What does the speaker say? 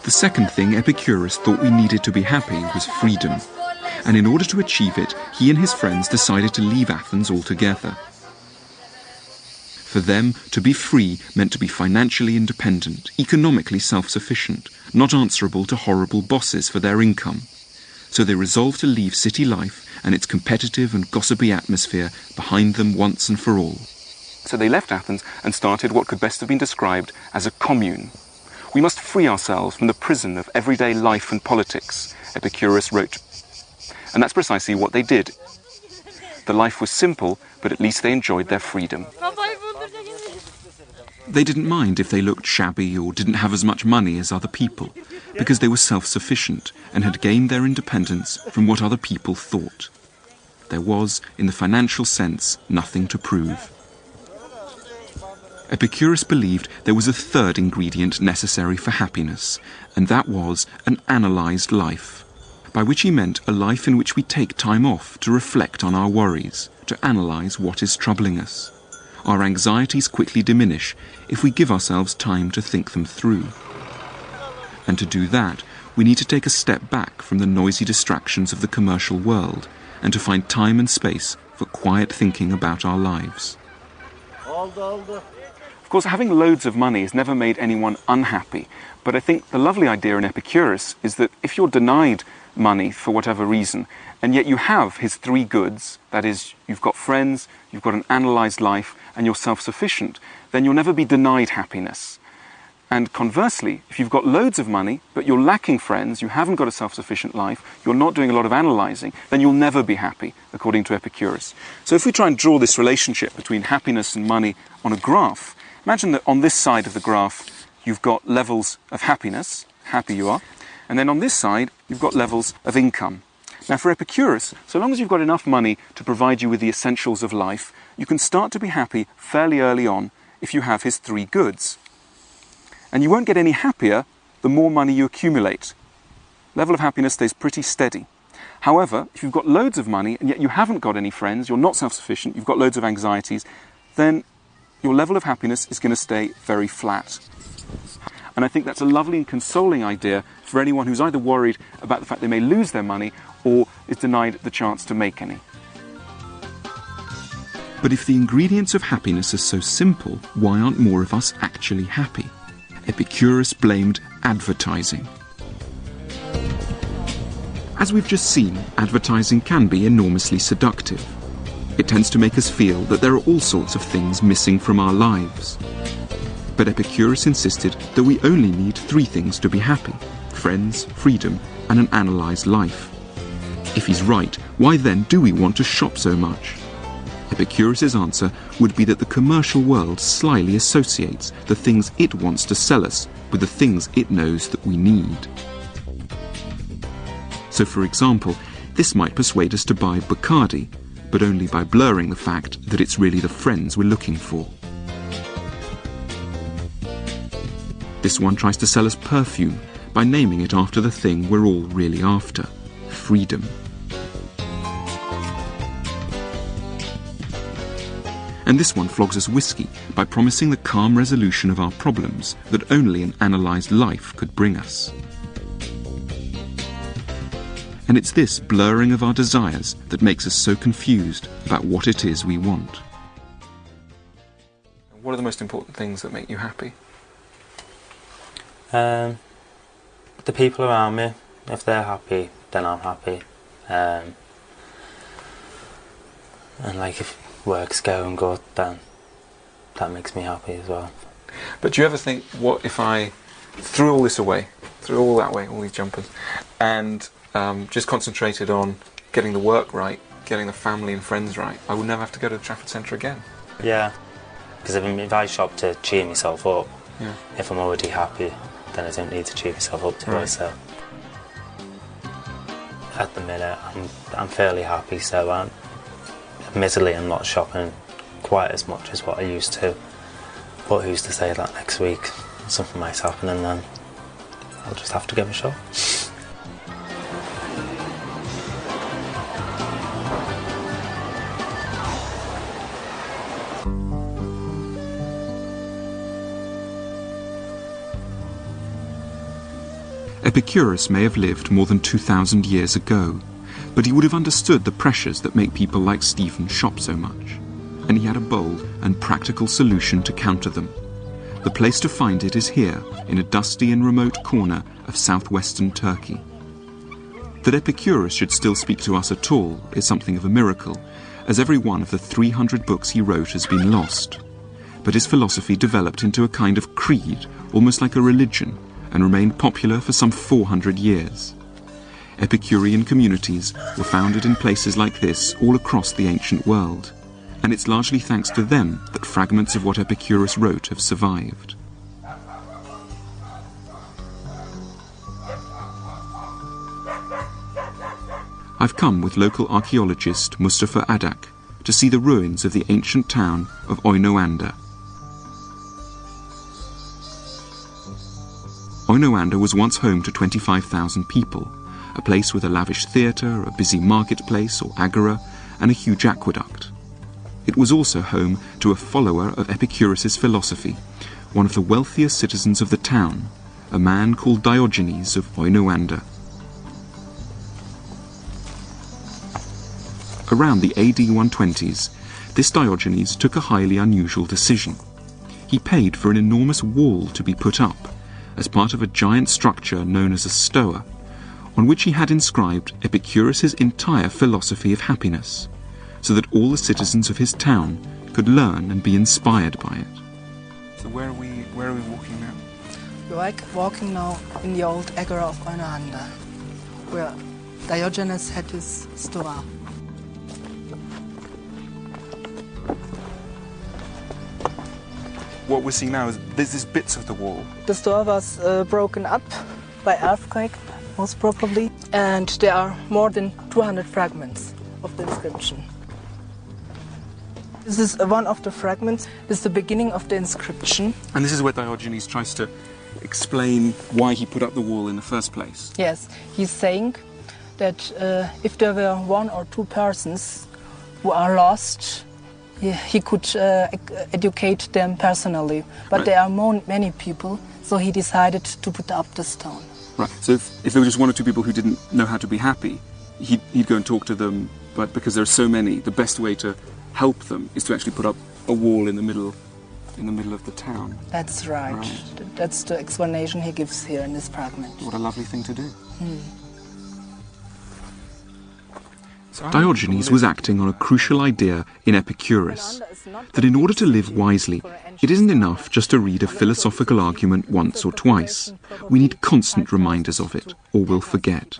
The second thing Epicurus thought we needed to be happy was freedom. And in order to achieve it, he and his friends decided to leave Athens altogether. For them, to be free meant to be financially independent, economically self-sufficient, not answerable to horrible bosses for their income. So they resolved to leave city life and its competitive and gossipy atmosphere behind them once and for all. So they left Athens and started what could best have been described as a commune. We must free ourselves from the prison of everyday life and politics, Epicurus wrote. And that's precisely what they did. The life was simple, but at least they enjoyed their freedom. They didn't mind if they looked shabby or didn't have as much money as other people, because they were self-sufficient and had gained their independence from what other people thought. There was, in the financial sense, nothing to prove. Epicurus believed there was a third ingredient necessary for happiness, and that was an analysed life, by which he meant a life in which we take time off to reflect on our worries, to analyse what is troubling us. Our anxieties quickly diminish if we give ourselves time to think them through. And to do that, we need to take a step back from the noisy distractions of the commercial world and to find time and space for quiet thinking about our lives. Of course, having loads of money has never made anyone unhappy, but I think the lovely idea in Epicurus is that if you're denied money for whatever reason, and yet you have his three goods, that is, you've got friends, you've got an analysed life, and you're self-sufficient, then you'll never be denied happiness. And conversely, if you've got loads of money, but you're lacking friends, you haven't got a self-sufficient life, you're not doing a lot of analysing, then you'll never be happy, according to Epicurus. So if we try and draw this relationship between happiness and money on a graph, imagine that on this side of the graph, you've got levels of happiness, happy you are, and then on this side, you've got levels of income. Now for Epicurus, so long as you've got enough money to provide you with the essentials of life, you can start to be happy fairly early on if you have his three goods. And you won't get any happier the more money you accumulate. Level of happiness stays pretty steady. However, if you've got loads of money and yet you haven't got any friends, you're not self-sufficient, you've got loads of anxieties, then your level of happiness is going to stay very flat. And I think that's a lovely and consoling idea for anyone who's either worried about the fact they may lose their money or is denied the chance to make any. But if the ingredients of happiness are so simple, why aren't more of us actually happy? Epicurus blamed advertising. As we've just seen, advertising can be enormously seductive. It tends to make us feel that there are all sorts of things missing from our lives. But Epicurus insisted that we only need three things to be happy: friends, freedom, and an analysed life. If he's right, why then do we want to shop so much? Epicurus's answer would be that the commercial world slyly associates the things it wants to sell us with the things it knows that we need. So, for example, this might persuade us to buy Bacardi, but only by blurring the fact that it's really the friends we're looking for. This one tries to sell us perfume by naming it after the thing we're all really after: freedom. And this one flogs us whiskey by promising the calm resolution of our problems that only an analysed life could bring us. And it's this blurring of our desires that makes us so confused about what it is we want. What are the most important things that make you happy? The people around me. If they're happy, then I'm happy. And like if work's going good, then that makes me happy as well. But do you ever think, what if I threw all this away, threw all that away, all these jumpers, and just concentrated on getting the work right, getting the family and friends right, I would never have to go to the Trafford Centre again? Yeah, because if I shop to cheer myself up, yeah. If I'm already happy, then I don't need to cheer myself up to it. So at the minute, I'm fairly happy, so admittedly I'm not shopping quite as much as what I used to, but who's to say that next week something might happen and then I'll just have to give it a shot. Epicurus may have lived more than 2,000 years ago, but he would have understood the pressures that make people like Stephen shop so much, and he had a bold and practical solution to counter them. The place to find it is here, in a dusty and remote corner of southwestern Turkey. That Epicurus should still speak to us at all is something of a miracle, as every one of the 300 books he wrote has been lost. But his philosophy developed into a kind of creed, almost like a religion, and remained popular for some 400 years. Epicurean communities were founded in places like this all across the ancient world, and it's largely thanks to them that fragments of what Epicurus wrote have survived. I've come with local archaeologist Mustafa Adak to see the ruins of the ancient town of Oynoanda. Oynoanda was once home to 25,000 people, a place with a lavish theatre, a busy marketplace or agora, and a huge aqueduct. It was also home to a follower of Epicurus's philosophy, one of the wealthiest citizens of the town, a man called Diogenes of Oynoanda. Around the AD 120s, this Diogenes took a highly unusual decision. He paid for an enormous wall to be put up, as part of a giant structure known as a stoa, on which he had inscribed Epicurus's entire philosophy of happiness, so that all the citizens of his town could learn and be inspired by it. So where are we walking now? We're walking now in the old agora of Oynoanda, where Diogenes had his stoa. What we're seeing now is there's bits of the wall. The stoa was broken up by earthquake, most probably, and there are more than 200 fragments of the inscription. This is one of the fragments. This is the beginning of the inscription. And this is where Diogenes tries to explain why he put up the wall in the first place. Yes, he's saying that if there were one or two persons who are lost, he could educate them personally. But right. There are many people, so he decided to put up the stone. Right, so if there were just one or two people who didn't know how to be happy, he'd go and talk to them, but because there are so many, the best way to help them is to actually put up a wall in the middle of the town. That's right. That's the explanation he gives here in this fragment. What a lovely thing to do. Diogenes was acting on a crucial idea in Epicurus, that in order to live wisely, it isn't enough just to read a philosophical argument once or twice. We need constant reminders of it, or we'll forget.